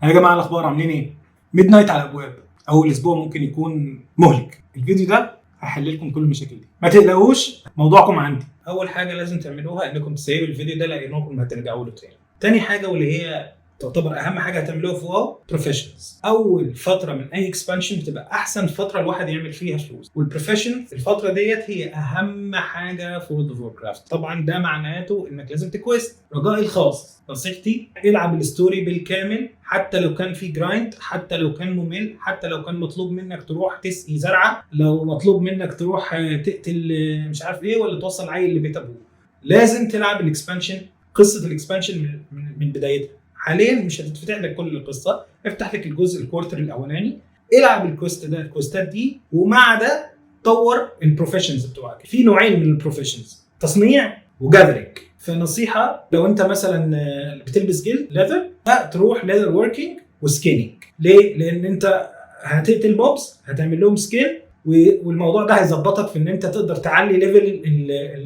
يا جماعه الاخبار عاملين ايه؟ ميد نايت على الابواب. اول اسبوع ممكن يكون مهلك. الفيديو ده هحل لكم كل المشاكل دي، ما تقلقوش موضوعكم عندي. اول حاجه لازم تعملوها انكم تسيبوا الفيديو ده لانكم هترجعوا له تاني. تاني حاجه واللي هي تعتبر اهم حاجه هتعملوها في واو بروفيشنالز. اول فتره من اي اكسبانشن بتبقى احسن فتره الواحد يعمل فيها فلوس، والبروفيشن الفتره ديت هي اهم حاجه في وورلد اوف ووركرافت. طبعا ده معناته انك لازم تكويست. رجائي الخاص نصيحتي العب الستوري بالكامل، حتى لو كان في جرايند، حتى لو كان ممل، حتى لو كان مطلوب منك تروح تسقي زرعه، لو مطلوب منك تروح تقتل مش عارف ايه ولا توصل عيل لبيت ابوه. لازم تلعب الاكسبانشن، قصه الاكسبانشن من بدايتها. حاليا مش هتتفتح لك كل القصه، افتح لك الجزء الكوارتر الاولاني، العب الكوستات دي، ومع ده طور البروفيشنز بتوعك. في نوعين من البروفيشنز، تصنيع وجاذرينج. فنصيحه لو انت مثلا بتلبس جلد ليذر، تروح ليذر وركينج وسكينينج. ليه؟ لان انت هتقتل موبس، هتعمل لهم سكين، والموضوع ده هيظبطك في ان انت تقدر تعلي ليفل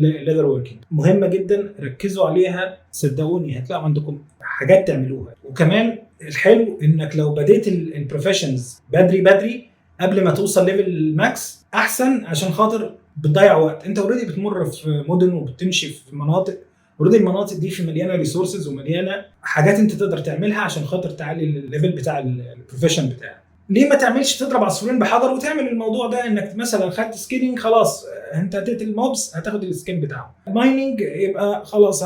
الليذر وركينج. مهمه جدا، ركزوا عليها، صدقوني هتلاقوا عندكم حاجات تعملوها. وكمان الحلو انك لو بديت البروفيشنز بدري قبل ما توصل ليفل ماكس احسن، عشان خاطر بتضيع وقت. انت اوريدي بتمر في مدن وبتمشي في مناطق، اوريدي المناطق دي في مليانه ريسورسز ومليانه حاجات انت تقدر تعملها عشان خاطر تعلي الليفل بتاع البروفيشن بتاعك. ليه ما تعملش تضرب عصفورين بحجر وتعمل الموضوع ده؟ انك مثلا خدت سكيلينج، خلاص انت هتقتل موبس، هتاخد السكين بتاعه. مايننج يبقى خلاص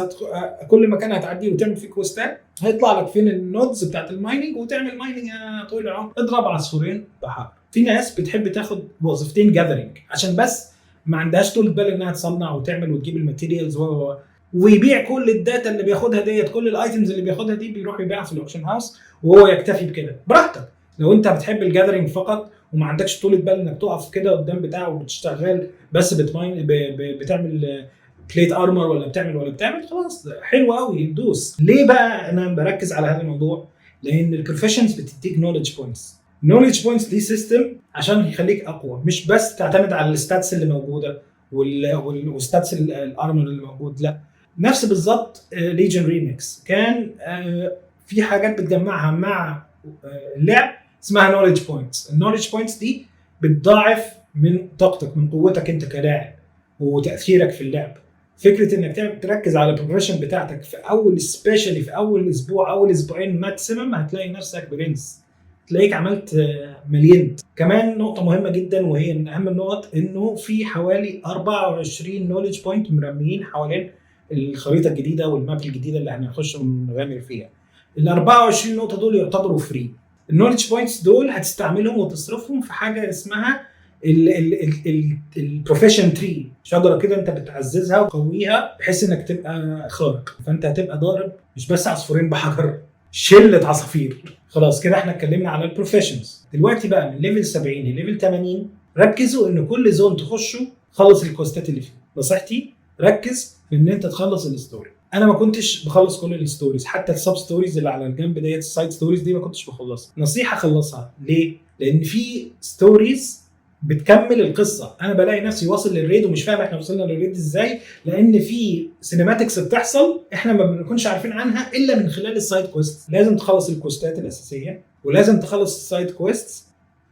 كل مكان هتعديه وتعمل فيه كوستات هيطلع لك فين النودز بتاعت المايننج، وتعمل مايننج يا طويل العمر. اضرب عصفورين بحجر. في ناس بتحب تاخد وظيفتين جاذرينج عشان بس ما عندهاش طول بال انها تصنع وتعمل وتجيب الماتيريالز ويبيع كل الداتا اللي بياخدها ديت، كل الايتمز اللي بياخدها دي بيروح يبيعها في الاوكشن هاوس وهو يكتفي بكده. براحتك. لو انت بتحب الجاذرينج فقط وما عندكش طولة بال انك تقف كده قدام بتاعه وبتشتغل بس بتعمل بليت ارمر ولا بتعمل خلاص حلو قوي، دوس. ليه بقى انا بركز على هذا الموضوع؟ لان البروفيشنز بتديك نوليدج بوينتس. النوليدج بوينتس دي سيستم عشان يخليك اقوى، مش بس تعتمد على الستاتس اللي موجوده والستاتس الارمر اللي موجود. لا، نفس بالظبط ليجن ريميكس كان في حاجات بتجمعها مع اللعب اسمها نوليدج بوينتس. النوليدج بوينتس دي بتضاعف من طاقتك، من قوتك انت كلاعب وتاثيرك في اللعب. فكره انك تركز على البروفيشن بتاعتك في اول، سبيشالي في اول اسبوع، اول اسبوعين ماكسيمم، هتلاقي نفسك برنس، تلاقيك عملت مليون. كمان نقطه مهمه جدا وهي من اهم النقط، انه في حوالي 24 نوليدج بوينت مرميين حوالين الخريطه الجديده والماب الجديده اللي هنخش ونغامر فيها. ال 24 نقطه دول يعتبروا فري. النوليدج بوينتس دول هتستعملهم وتصرفهم في حاجه اسمها البروفيشن تري، شجره كده انت بتعززها وتقويها بحيث انك تبقى خارق. فانت هتبقى ضارب مش بس عصفورين بحجر، شله عصافير. خلاص كده احنا اتكلمنا على البروفيشنز. دلوقتي بقى من ليفل 70 لليفل 80 ركزوا ان كل زون تخشوا خلص الكوستات اللي فيه. نصيحتي ركز في ان انت تخلص الستوري. انا ما كنتش بخلص كل الستوريز، حتى السب ستوريز اللي على الجنب ديت، السايد ستوريز دي ما كنتش بخلصها. نصيحه خلصها. ليه؟ لان في ستوريز بتكمل القصه. انا بلاقي نفسي واصل للريد ومش فاهم احنا وصلنا للريد ازاي، لان في سينماتكس بتحصل احنا ما بنكونش عارفين عنها الا من خلال السايد كويست. لازم تخلص الكوستات الاساسيه ولازم تخلص السايد كويست.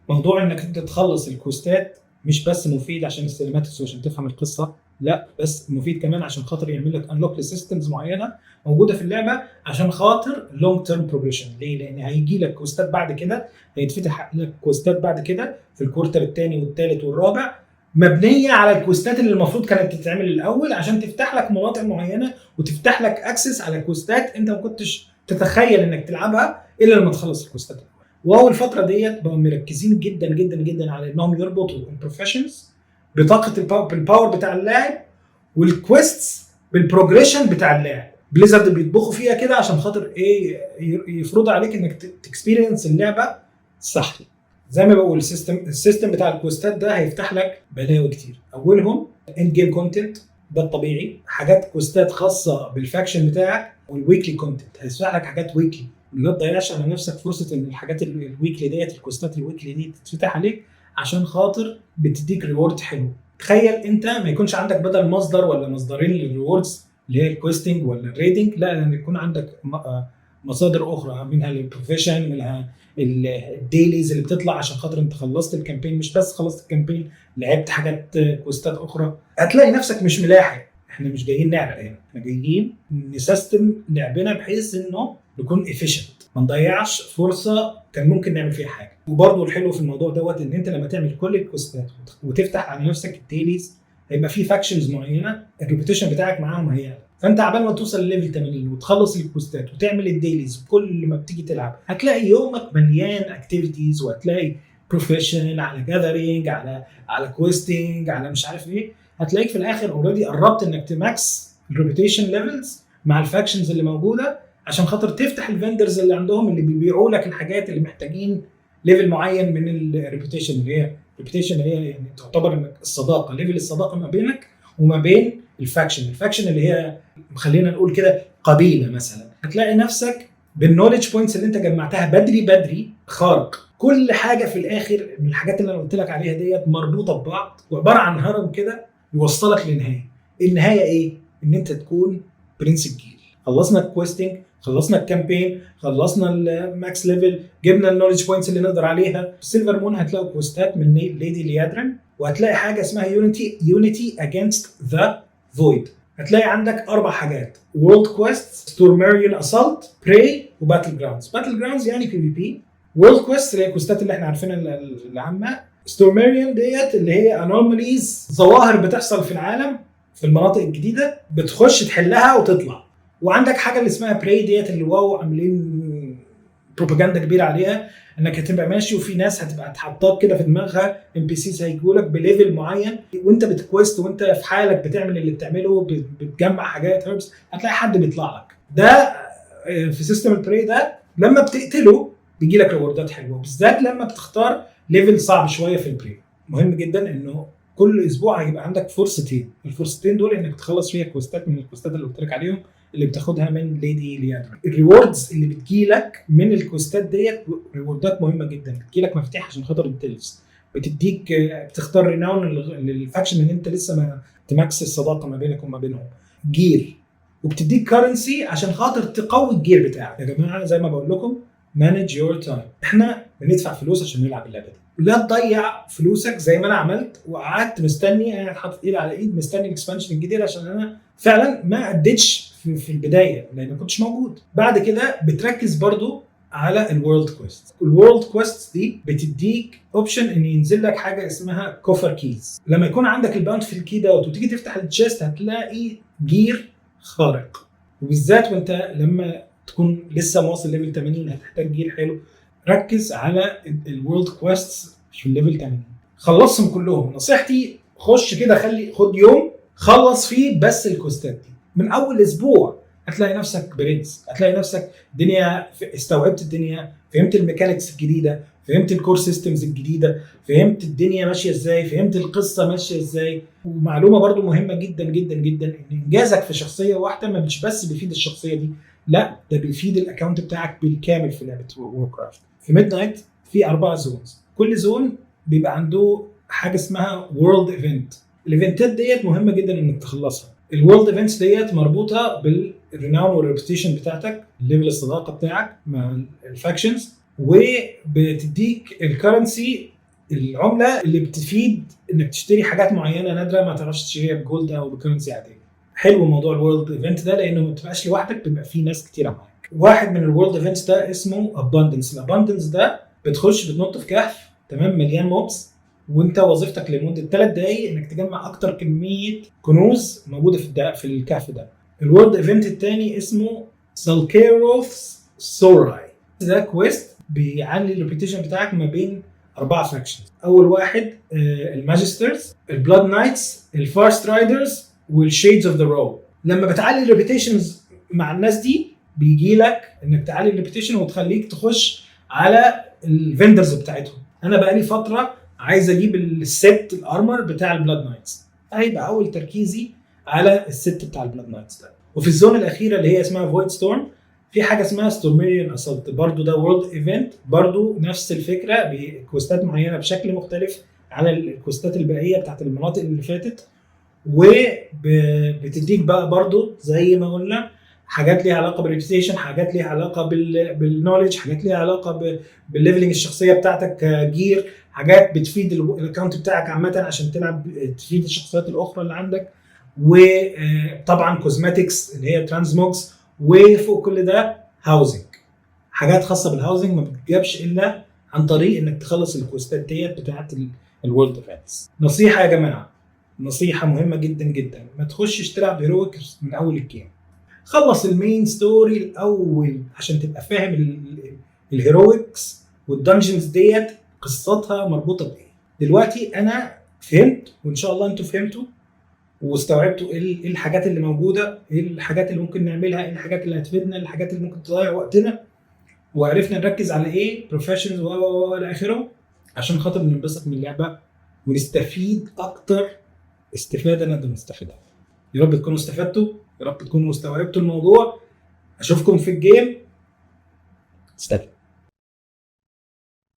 موضوع انك انت تخلص الكوستات مش بس مفيد عشان السينماتكس وعشان تفهم القصه، لا، بس مفيد كمان عشان خاطر يعمل لك انلوك لسيستمز معينه موجوده في اللعبه عشان خاطر لونج تيرم بروجريشن. ليه؟ لان هيجي لك كوستات بعد كده، هيتفتح لك كوستات بعد كده في الكورتر الثاني والثالث والرابع مبنيه على الكوستات اللي المفروض كانت تتعمل الاول عشان تفتح لك مناطق معينه وتفتح لك اكسس على كوستات انت ما كنتش تتخيل انك تلعبها الا لما تخلص الكوستات. واول فتره ديت بقوا مركزين جدا جدا جدا على انهم يربطوا البروفيشنز بطاقه الباور بتاع اللاعب والكويستس بالبروجريشن بتاع اللاعب. بليزرد بيطبخوا فيها كده عشان خاطر ايه؟ يفرضوا عليك انك تكسبيرينس اللعبه صح. زي ما بقول السيستم بتاع الكوستات ده هيفتح لك بلاوي كتير. اولهم اند جيم كونتنت، ده الطبيعي، حاجات كوستات خاصه بالفاكشن بتاعك، والويكلي كونتنت هيفتح لك حاجات ويكلي. ما تضيعش على نفسك فرصه ان الحاجات الويكلي ديت، الكوستات الويكلي دي تتفتح عليك عشان خاطر بتديك ريورد حلو. تخيل انت ما يكونش عندك بدل مصدر ولا مصدرين للريوردز اللي هي الكويستنج ولا الريدنج، لا، ان يكون عندك مصادر اخرى، منها البروفيشن، منها الديليز اللي بتطلع عشان خاطر انت خلصت الكامبين. مش بس خلصت الكامبين، لعبت حاجات كوستات اخرى، هتلاقي نفسك مش ملاحق. احنا مش جايين نعرق هنا، احنا جايين نسيستم لعبنا بحيث انه نكون efficient، ما نضيعش فرصه كان ممكن نعمل فيها حاجه. وبرضه الحلو في الموضوع دوت ان انت لما تعمل كل الكوستات وتفتح على نفسك الديليز، هيبقى في فاكشنز معينه الريبيتيشن بتاعك معاهم هيعلى. فانت عبال ما توصل لليفل 80 وتخلص الكوستات وتعمل الديليز، كل ما بتيجي تلعب هتلاقي يومك مليان اكتيفيتيز، وهتلاقي بروفيشن على جاذرينج على كويستنج على مش عارف ايه. هتلاقيك في الاخر اوريدي قربت انك تماكس الريبيتيشن ليفلز مع الفاكشنز اللي موجوده، عشان خاطر تفتح الفندرز اللي عندهم اللي بيبيعوا لك الحاجات اللي محتاجين ليفل معين من الريبيتيشن. اللي هي الريبيتيشن هي يعني تعتبر انك الصداقه، ليفل الصداقه ما بينك وما بين الفاكشن اللي هي خلينا نقول كده قبيله مثلا. هتلاقي نفسك بالنوليدج بوينتس اللي انت جمعتها بدري خارق. كل حاجه في الاخر من الحاجات اللي انا قلت لك عليها ديت مربوطه ببعض، وعباره عن هرم كده يوصلك للنهايه. النهايه ايه؟ ان انت تكون برنس الجيل. خلصنا الكويستنج، خلصنا الكامبين، خلصنا الماكس ليفل، جبنا النوليدج بوينتس اللي نقدر عليها. في سيلفر مون هتلاقوا كويستات من ليدي ليادرن، وهتلاقي حاجه اسمها يونيتي اجينست ذا فويد. هتلاقي عندك 4 حاجات: وورلد كويست، ستورميريان اسالت، براي، وباتل جراوندز. باتل جراوندز يعني بي في بي. وورلد كويست اللي هي الكوستات اللي احنا عارفينها العامه. ستورميريان ديت اللي هي انوماليز، ظواهر بتحصل في العالم في المناطق الجديده، بتخش تحلها وتطلع. وعندك حاجه اللي اسمها براي ديت اللي واو عاملين بروباجندا كبيره عليها، انك هتبقى ماشي وفي ناس هتبقى تحطاك كده في دماغها ام بي سيز هيجوا لك بليفل معين، وانت بتكويست وانت في حالك بتعمل اللي بتعمله، بتجمع حاجات هربس، هتلاقي حد بيطلع لك. ده في سيستم البراي ده لما بتقتله بيجي لك ريوردات حلوه، بالذات لما بتختار ليفل صعب شويه في البراي. مهم جدا انه كل اسبوع هيبقى عندك فرصتين، الفرصتين دول انك تخلص فيها كوستات من الكوستات اللي قلت لك عليهم اللي بتاخدها من ليدي ليادرن. الريوردز اللي بتجيلك من الكوستات ديت ريوردات مهمه جدا، بتجيلك مفتاح عشان خاطر التلفز، بتديك بتختار ريناون للفاكشن اللي انت لسه ما تماكس الصداقه ما بينك وما بينهم، جير، وبتديك كارنسي عشان خاطر تقوي الجير بتاعك. يا جماعه زي ما بقول لكم مانج يور تايم، احنا بندفع فلوس عشان نلعب اللعبه دي، لا تضيع فلوسك زي ما انا عملت وقعدت مستني، انا حاطط ايد على ايد مستني الاكسبانشن الجديد عشان انا فعلا ما اديتش في البدايه لان ما كنتش موجود. بعد كده بتركز برضو على الورلد كويست. الورلد كويست دي بتديك اوبشن ان ينزل لك حاجه اسمها كوفر كيز. لما يكون عندك الباوند في الكي دوت وتيجي تفتح التشيست هتلاقي جير خارق، وبالذات وانت لما تكون لسه واصل ليفل 80 هتحتاج جير حلو. ركز على الورلد كويست في الليفل 80. خلصهم كلهم. نصيحتي خش كده، خد يوم خلص فيه بس الكوستات دي. من اول اسبوع هتلاقي نفسك برنس، هتلاقي نفسك الدنيا استوعبت الدنيا، فهمت الميكانكس الجديده، فهمت الكور سيستمز الجديده، فهمت الدنيا ماشيه ازاي، فهمت القصه ماشيه ازاي. ومعلومه برضو مهمه جدا جدا جدا، ان انجازك في شخصيه واحده ما مش بس بيفيد الشخصيه دي، لا ده بيفيد الاكونت بتاعك بالكامل في لعبه ووركرافت. في ميد نايت في 4 زونز، كل زون بيبقى عنده حاجه اسمها وورلد ايفنت. الايفنتات ديت مهمه جدا انك تخلصها. الورلد ايفنتس ديت مربوطه بالريناون والريبيتيشن بتاعتك، ليفل الصداقه بتاعك مع الفاكشنز، وبتديك الكرنسي، العمله اللي بتفيد انك تشتري حاجات معينه نادره ما تعرفش تشتريها بجولد او بكرنسي عاديه. حلو موضوع الورلد ايفنت ده لانه ما بتبقاش لوحدك، بيبقى فيه ناس كتيره معاك. واحد من الورلد ايفنتس ده اسمه اباندنس. الاباندنس ده بتخش بتنط في كهف تمام مليان موبس، وانت وظيفتك لمده 3 دقائق انك تجمع اكتر كميه كنوز موجوده في الكهف ده. الورلد ايفنت الثاني اسمه سالكيروث سوراي. ده كويست بيعلي الريبيتيشن بتاعك ما بين 4 فاكشنز. اول واحد الماجسترز، البلاد نايتس، الفارست رايدرز، والشيدز اوف ذا رو. لما بتعلي الريبيتيشنز مع الناس دي بيجي لك انك تعلي الريبيتيشن وتخليك تخش على الفندرز بتاعتهم. انا بقالي فتره عايز اجيب الست الارمر بتاع البلاد نايتس، هيبقى اول تركيزي على الست بتاع البلاد نايتس ده. وفي الزون الاخيره اللي هي اسمها فويد ستورم في حاجه اسمها ستورميريان اسالت، برضو ده وورلد ايفنت، برضو نفس الفكره بكوستات معينه بشكل مختلف على الكوستات الباقيه بتاعت المناطق اللي فاتت، وبتديك بقى برضو زي ما قلنا حاجات ليها علاقه بالريبيتيشن، حاجات ليها علاقه بالنولج، حاجات ليها علاقه بالليفلنج الشخصيه بتاعتك كجير، حاجات بتفيد الاكونت بتاعك عامه عشان تلعب تفيد الشخصيات الاخرى اللي عندك، وطبعا كوزماتكس اللي هي ترانزموكس، وفوق كل ده هاوزنج، حاجات خاصه بالهاوزنج ما بتجابش الا عن طريق انك تخلص الكوستات ديت بتاعت الورلد ايفنتس. نصيحه يا جماعه، نصيحه مهمه جدا جدا، ما تخشش تلعب هيرويك من اول الجيم، خلص المين ستوري الاول عشان تبقى فاهم الهيرويكس والدنجنز ديت قصتها مربوطه بايه. دلوقتي انا فهمت، وان شاء الله انتوا فهمتوا واستوعبتوا ايه الحاجات اللي موجوده، ايه الحاجات اللي ممكن نعملها، ايه الحاجات اللي هتفيدنا، الحاجات اللي ممكن تضيع وقتنا، وعرفنا نركز على ايه بروفيشنز والى اخره عشان خاطر ننبسط من اللعبه ونستفيد اكتر استفاده نقدر نستفيدها. يا رب تكونوا استفدتوا، يا رب تكونوا استوعبتوا الموضوع. اشوفكم في الجيم. استفدوا.